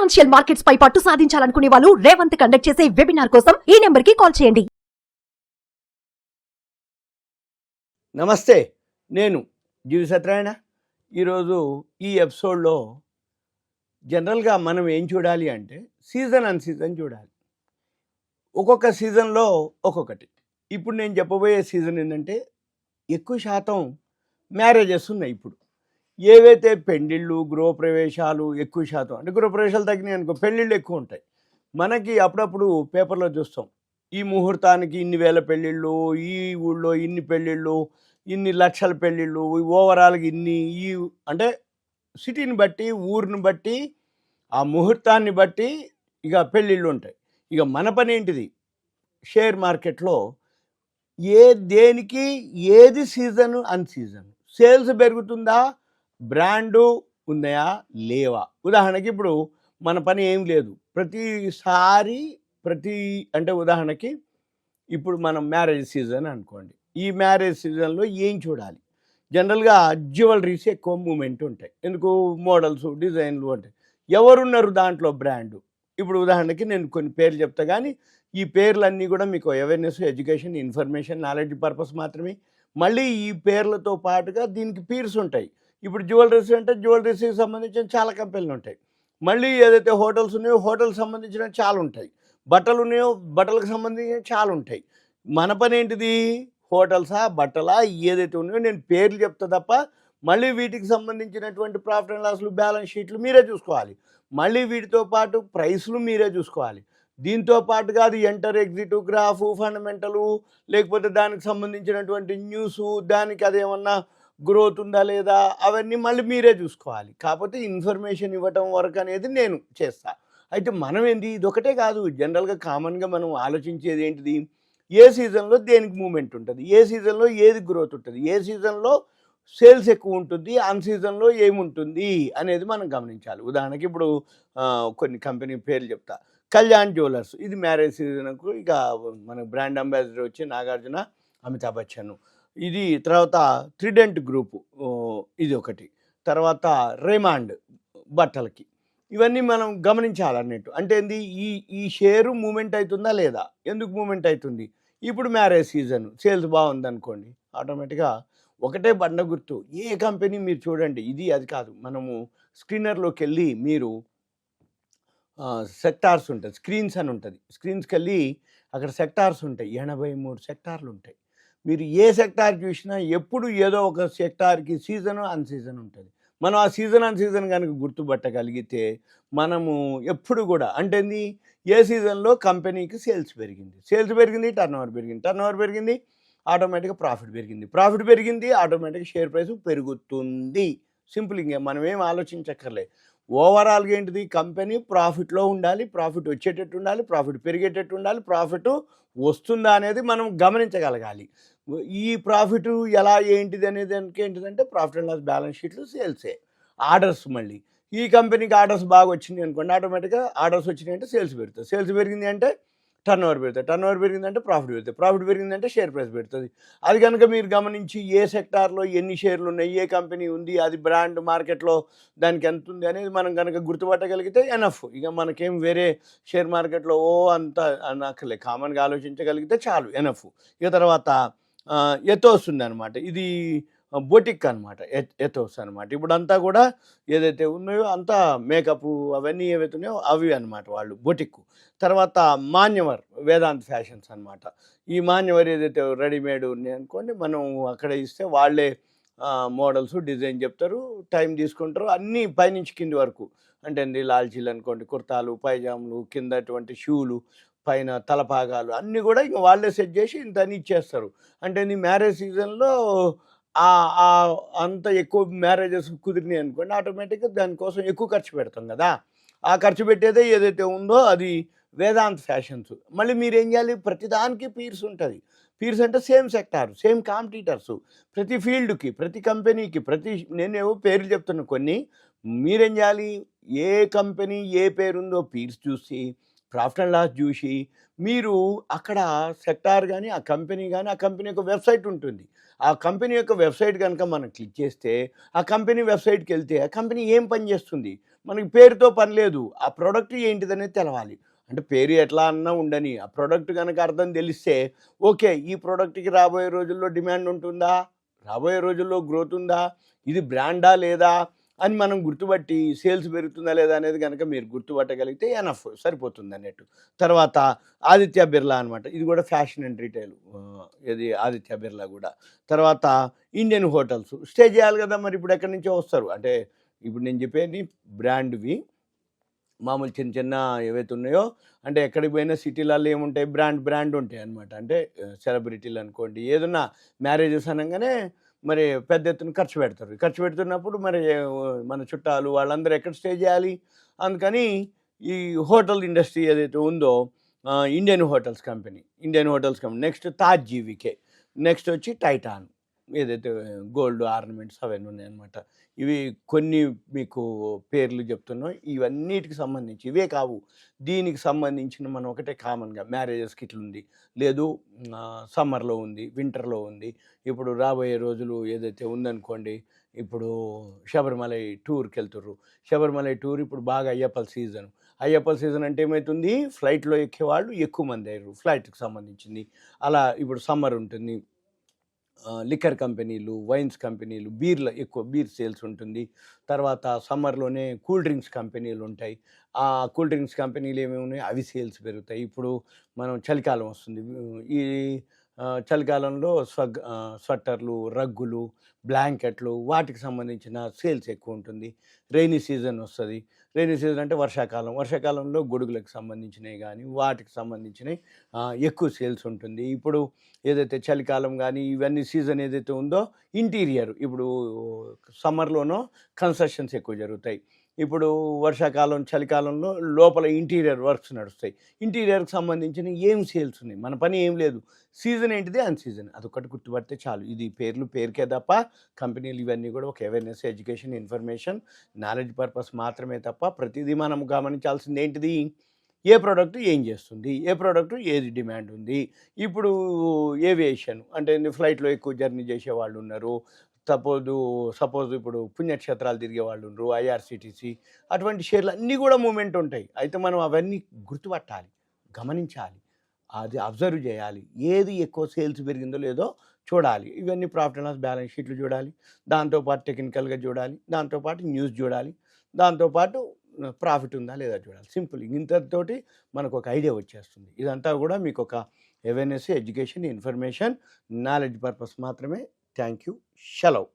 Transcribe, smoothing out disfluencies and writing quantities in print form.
Financial markets పై పట్టు సాధించాలనుకునే వాళ్ళు Revanth conduct చేసే వెబినార్ కోసం ఈ నెంబర్ కి కాల్ చేయండి. నమస్తే, నేను జీవి సత్యనారాయణ. ఈరోజు ఈ ఎపిసోడ్లో జనరల్గా మనం ఏం చూడాలి అంటే సీజన్ అన్ సీజన్ చూడాలి. ఒక్కొక్క సీజన్లో ఒక్కొక్కటి. ఇప్పుడు నేను చెప్పబోయే సీజన్ ఏంటంటే ఎక్కువ శాతం మ్యారేజెస్ ఉన్నాయి. ఇప్పుడు ఏవైతే పెళ్ళిళ్ళు, గృహప్రవేశాలు ఎక్కువ శాతం, అంటే గృహప్రవేశాలు తగ్గినాయి అనుకో, పెళ్ళిళ్ళు ఎక్కువ ఉంటాయి. మనకి అప్పుడప్పుడు పేపర్లో చూస్తాం, ఈ ముహూర్తానికి ఇన్ని వేల పెళ్ళిళ్ళు, ఈ ఊళ్ళో ఇన్ని పెళ్ళిళ్ళు, ఇన్ని లక్షల పెళ్ళిళ్ళు, ఓవరాల్గా ఇన్ని, ఈ అంటే సిటీని బట్టి, ఊరిని బట్టి, ఆ ముహూర్తాన్ని బట్టి ఇక పెళ్ళిళ్ళు ఉంటాయి. ఇక మన పని ఏంటిది, షేర్ మార్కెట్లో దేనికి ఏది సీజను అన్ సీజన్, సేల్స్ పెరుగుతుందా, బ్రాండు ఉన్నాయా లేవా. ఉదాహరణకి ఇప్పుడు మన పని ఏం లేదు, ప్రతిసారి అంటే ఉదాహరణకి ఇప్పుడు మనం మ్యారేజ్ సీజన్ అనుకోండి. ఈ మ్యారేజ్ సీజన్లో ఏం చూడాలి, జనరల్గా జ్యువెలరీస్ ఎక్కువ మూమెంట్ ఉంటాయి. ఎందుకు, మోడల్స్, డిజైన్లు ఉంటాయి. ఎవరున్నారు దాంట్లో బ్రాండు. ఇప్పుడు ఉదాహరణకి నేను కొన్ని పేర్లు చెప్తా, కానీ ఈ పేర్లన్నీ కూడా మీకు awareness, education, information, knowledge purpose మాత్రమే. మళ్ళీ ఈ పేర్లతో పాటుగా దీనికి పీర్స్ ఉంటాయి. ఇప్పుడు జ్యువెలరీస్ అంటే జ్యువెలరీస్కి సంబంధించిన చాలా కంపెనీలు ఉంటాయి. మళ్ళీ ఏదైతే హోటల్స్ ఉన్నాయో హోటల్కి సంబంధించిన చాలా ఉంటాయి. బట్టలు ఉన్నాయో బట్టలకు సంబంధించిన చాలా ఉంటాయి. మన పని ఏంటిది, హోటల్సా బట్టలా ఏదైతే ఉన్నాయో నేను పేర్లు చెప్తా తప్ప, మళ్ళీ వీటికి సంబంధించినటువంటి ప్రాఫిట్ అండ్ లాస్లు, బ్యాలెన్స్ షీట్లు మీరే చూసుకోవాలి. మళ్ళీ వీటితో పాటు ప్రైస్లు మీరే చూసుకోవాలి. దీంతో పాటుగా అది ఎంటర్, ఎగ్జిట్, గ్రాఫ్, ఫండమెంటలు, లేకపోతే దానికి సంబంధించినటువంటి న్యూసు, దానికి అదేమన్నా గ్రోత్ ఉందా లేదా, అవన్నీ మళ్ళీ మీరే చూసుకోవాలి. కాకపోతే ఇన్ఫర్మేషన్ ఇవ్వటం వరకు అనేది నేను చేస్తా. అయితే మనం ఏంటి, ఇది ఒకటే కాదు, జనరల్గా కామన్గా మనం ఆలోచించేది ఏంటిది, ఏ సీజన్లో దేనికి మూమెంట్ ఉంటుంది, ఏ సీజన్లో ఏది గ్రోత్ ఉంటుంది, ఏ సీజన్లో సేల్స్ ఎక్కువ ఉంటుంది, అన్ సీజన్లో ఏముంటుంది అనేది మనం గమనించాలి. ఉదాహరణకి ఇప్పుడు కొన్ని కంపెనీ పేర్లు చెప్తా. కళ్యాణ్ జ్యువెలర్స్, ఇది మ్యారేజ్ సీజన్కు ఇక మన బ్రాండ్ అంబాసిడర్ వచ్చి నాగార్జున, అమితాబ్ బచ్చన్. ఇది తర్వాత ట్రిడెంట్ గ్రూపు, ఇది ఒకటి. తర్వాత రేమాండ్ బట్టలకి. ఇవన్నీ మనం గమనించాలన్నట్టు. అంటే ఏంది, ఈ షేరు మూమెంట్ అవుతుందా లేదా, ఎందుకు మూమెంట్ అవుతుంది, ఇప్పుడు మ్యారేజ్ సీజన్ సేల్స్ బాగుందనుకోండి, ఆటోమేటిక్గా ఒకటే బండ గుర్తు, ఏ కంపెనీ మీరు చూడండి, ఇది అది కాదు. మనము స్క్రీనర్లోకి వెళ్ళి మీరు సెక్టార్స్ ఉంటుంది, స్క్రీన్స్ అని ఉంటుంది, స్క్రీన్స్కి వెళ్ళి అక్కడ సెక్టార్స్ ఉంటాయి, 83 సెక్టార్లు ఉంటాయి. మీరు ఏ సెక్టార్ చూసినా ఎప్పుడు ఏదో ఒక సెక్టార్కి సీజను అన్ సీజన్ ఉంటుంది. మనం ఆ సీజన్ అన్ సీజన్ కనుక గుర్తుపట్టగలిగితే మనము ఎప్పుడు కూడా, అంటే ఏ సీజన్లో కంపెనీకి సేల్స్ పెరిగింది, టర్న్ ఓవర్ పెరిగింది, ఆటోమేటిక్గా ప్రాఫిట్ పెరిగింది, ఆటోమేటిక్గా షేర్ ప్రైస్ పెరుగుతుంది. సింపుల్. ఇంకా మనం ఏం ఆలోచించక్కర్లే. ఓవరాల్గా ఏంటిది, కంపెనీ ప్రాఫిట్లో ఉండాలి, ప్రాఫిట్ వచ్చేటట్టు ఉండాలి, ప్రాఫిట్ పెరిగేటట్టు ఉండాలి, ప్రాఫిట్ వస్తుందా అనేది మనం గమనించగలగాలి. ఈ ప్రాఫిట్ ఎలా ఏంటిది అనేది ఏంటిదంటే ప్రాఫిట్ అండ్ లాస్, బ్యాలెన్స్ షీట్లు, సేల్సే. ఆర్డర్స్, మళ్ళీ ఈ కంపెనీకి ఆర్డర్స్ బాగా వచ్చినాయి అనుకోండి, ఆటోమేటిక్గా ఆర్డర్స్ వచ్చినాయి అంటే సేల్స్ పెరుగుతుంది, సేల్స్ పెరిగింది అంటే టర్న్ ఓవర్ పెరిగిందంటే ప్రాఫిట్ పెరిగిందంటే షేర్ ప్రైస్ పెడుతుంది. అది కనుక మీరు గమనించి ఏ సెక్టార్లో ఎన్ని షేర్లు ఉన్నాయి, ఏ కంపెనీ ఉంది, అది బ్రాండ్ మార్కెట్లో దానికి ఎంత ఉంది అనేది మనం కనుక గుర్తుపట్టగలిగితే ఎనఫ్. ఇక మనకేం వేరే షేర్ మార్కెట్లో అంత అనక్కర్లే, కామన్గా ఆలోచించగలిగితే చాలు, ఎనఫ్. ఇక తర్వాత ఎథోస్ ఉంది అనమాట, ఇది బొటిక్ అనమాట, ఎథోస్ అనమాట. ఇప్పుడు అంతా కూడా ఏదైతే ఉన్నాయో అంతా మేకప్ అవన్నీ ఏవైతే ఉన్నాయో అవి అనమాట వాళ్ళు బొటిక్. తర్వాత మాన్యవర్, వేదాంత్ ఫ్యాషన్స్ అనమాట. ఈ మాన్యవర్ ఏదైతే రెడీమేడ్ ఉన్నాయి అనుకోండి, మనం అక్కడ ఇస్తే వాళ్ళే మోడల్స్, డిజైన్ చెప్తారు, టైం తీసుకుంటారు, అన్నీ పైనుంచి కింది వరకు. అంటే లాల్చీలు అనుకోండి, కుర్తాలు, పైజాములు, కిందటువంటి షూలు, పైన తలపాగాలు అన్నీ కూడా ఇక వాళ్ళే సెట్ చేసి ఇంత అని ఇచ్చేస్తారు. అంటే మ్యారేజ్ సీజన్లో అంత ఎక్కువ మ్యారేజెస్ కుదిరినాయి అనుకోండి, ఆటోమేటిక్గా దానికోసం ఎక్కువ ఖర్చు పెడతాం కదా. ఆ ఖర్చు పెట్టేదే ఏదైతే ఉందో అది వేదాంత్ ఫ్యాషన్స్. మళ్ళీ మీరు ఏం చేయాలి, ప్రతిదానికి పీర్స్ ఉంటుంది. పీర్స్ అంటే సేమ్ సెక్టార్, సేమ్ కాంపిటీటర్స్, ప్రతి ఫీల్డ్కి, ప్రతి కంపెనీకి, నేనేవో పేర్లు చెప్తున్నా కొన్ని. మీరేం చేయాలి, ఏ కంపెనీ ఏ పేరుందో పీర్స్ చూసి, ప్రాఫిట్ అండ్ లాస్ చూసి, మీరు అక్కడ సెక్టార్ కానీ, ఆ కంపెనీ కానీ, ఆ కంపెనీ యొక్క వెబ్సైట్ ఉంటుంది, ఆ కంపెనీ యొక్క వెబ్సైట్ కనుక మనం క్లిక్ చేస్తే, ఆ కంపెనీ వెబ్సైట్కి వెళ్తే ఆ కంపెనీ ఏం పని చేస్తుంది, మనకి పేరుతో పని లేదు, ఆ ప్రోడక్ట్ ఏంటిదనేది తెలవాలి. అంటే పేరు ఎట్లా అన్నా ఉండని, ఆ ప్రోడక్ట్ కనుక అర్థం తెలిస్తే ఓకే, ఈ ప్రోడక్ట్‌కి రాబోయే రోజుల్లో డిమాండ్ ఉంటుందా? రాబోయే రోజుల్లో గ్రోత్ ఉందా? ఇది బ్రాండా లేదా? అని మనం గుర్తుపట్టి సేల్స్ పెరుగుతుందా లేదా అనేది గనక మీరు గుర్తుపట్టగలిగితే ఎనఫ్ సరిపోతుందన్నట్టు. తర్వాత ఆదిత్య బిర్లా అనమాట. ఇది కూడా ఫ్యాషన్ అండ్ రిటైల్. ఇది ఆదిత్య బిర్లా గూడా. తర్వాత ఇండియన్ హోటల్స్. స్టే చేయాలి గదా! మరి ఇప్పుడు ఎక్కడి నుంచో వస్తారు. అంటే ఇప్పుడు నేను చెప్పేది బ్రాండ్‌వి. మామూలు చిన్న చిన్న ఏవైతే ఉన్నాయో, అంటే ఎక్కడికి పోయినా సిటీలలో ఏముంటాయి, బ్రాండ్ ఉంటాయి అనమాట. అంటే సెలబ్రిటీలు అనుకోండి, ఏదన్నా మ్యారేజెస్ అనంగానే మరి పెద్ద ఎత్తున ఖర్చు పెడతారు. ఖర్చు పెడుతున్నప్పుడు మరి మన చుట్టాలు వాళ్ళందరూ ఎక్కడ స్టే చేయాలి? అందుకని ఈ హోటల్ ఇండస్ట్రీ ఏదైతే ఉందో, Indian hotels company. Next Taj GVK. Next వచ్చి టైటాన్. ఏదైతే గోల్డ్ ఆర్నమెంట్స్ అవన్నీ ఉన్నాయన్నమాట. ఇవి కొన్ని మీకు పేర్లు చెప్తున్నాం. ఇవన్నిటికి సంబంధించి ఇవే కావు. దీనికి సంబంధించిన మనం ఒకటే కామన్‌గా మ్యారేజెస్‌కి ఇట్లుంది. లేదు సమ్మర్‌లో ఉంది, వింటర్‌లో ఉంది. ఇప్పుడు రాబోయే రోజులు ఏదైతే ఉందనుకోండి, ఇప్పుడు శబరిమలై టూర్‌కెళ్తుర్రు. శబరిమలై టూర్ ఇప్పుడు బాగా అయ్యప్పల సీజన్. అయ్యప్పల సీజన్ అంటే ఏమైతుంది, ఫ్లైట్‌లో ఎక్కేవాళ్ళు ఎక్కువ మంది అయ్యారు ఫ్లైట్‌కి సంబంధించింది. అలా ఇప్పుడు సమ్మర్ ఉంటుంది. లిక్కర్ కంపెనీలు, వైన్స్ కంపెనీలు, ఎక్కువ బీర్ సేల్స్ ఉంటుంది. తర్వాత సమ్మర్‌లోనే కూల్ డ్రింక్స్ కంపెనీలు ఉంటాయి. ఆ కూల్ డ్రింక్స్ కంపెనీలు ఏమేమి ఉన్నాయి, అవి సేల్స్ పెరుగుతాయి. ఇప్పుడు మనం చలికాలం వస్తుంది. ఈ చలికాలంలో స్వెట్టర్లు, రగ్గులు, బ్లాంకెట్లు వాటికి సంబంధించిన సేల్స్ ఎక్కువ ఉంటుంది. రెయినీ సీజన్ వస్తది. రెయినీ సీజన్ అంటే వర్షాకాలం. వర్షాకాలంలో గొడుగులకు సంబంధించినవి గానీ, వాటికి సంబంధించినవి ఎక్కువ సేల్స్ ఉంటుంది. ఇప్పుడు ఏదైతే చలికాలం కానీ ఇవన్నీ సీజన్ ఏదైతే ఉందో, ఇంటీరియర్ ఇప్పుడు సమ్మర్‌లోనో కన్‌స్ట్రక్షన్స్ ఎక్కువ జరుగుతాయి. ఇప్పుడు వర్షాకాలం, చలికాలంలో లోపల ఇంటీరియర్ వర్క్స్ నడుస్తాయి. ఇంటీరియర్‌కి సంబంధించిన ఏం సేల్స్ ఉన్నాయి. మన పని ఏం లేదు. సీజన్ ఏంటిది, అన్ సీజన్ అదొక్కటి గుర్తుపడితే చాలు. ఇది పేరుకే తప్ప కంపెనీలు ఇవన్నీ కూడా ఒక awareness, education, information, knowledge purpose మాత్రమే తప్ప ప్రతిదీ మనం గమనించాల్సింది ఏంటిది, ఏ ప్రోడక్ట్ ఏం చేస్తుంది, ఏ ప్రోడక్ట్ ఏది డిమాండ్ ఉంది. ఇప్పుడు ఏవియేషన్ అంటే ఫ్లైట్‌లో ఎక్కువ జర్నీ చేసేవాళ్ళు ఉన్నారు. సపోజ్ ఇప్పుడు పుణ్యక్షేత్రాలు తిరిగే వాళ్ళు ఉన్నారు. ఐఆర్‌సీటీసీ అటువంటి షేర్లు అన్నీ కూడా మూవ్‌మెంట్ ఉంటాయి. అయితే మనం అవన్నీ గుర్తుపట్టాలి, గమనించాలి, అది అబ్జర్వ్ చేయాలి. ఏది ఎక్కువ సేల్స్ పెరిగిందో లేదో చూడాలి. ఇవన్నీ ప్రాఫిట్ అండ్ లాస్ బ్యాలెన్స్ షీట్లు చూడాలి. దాంతోపాటు టెక్నికల్‌గా చూడాలి. దాంతోపాటు న్యూస్ చూడాలి. దాంతోపాటు ప్రాఫిట్ ఉందా లేదా చూడాలి. సింపుల్. ఇంతటితోటి మనకు ఒక ఐడియా వచ్చేస్తుంది. ఇదంతా కూడా మీకు ఒక awareness, education, information, knowledge purpose మాత్రమే. Thank you. సెలవు.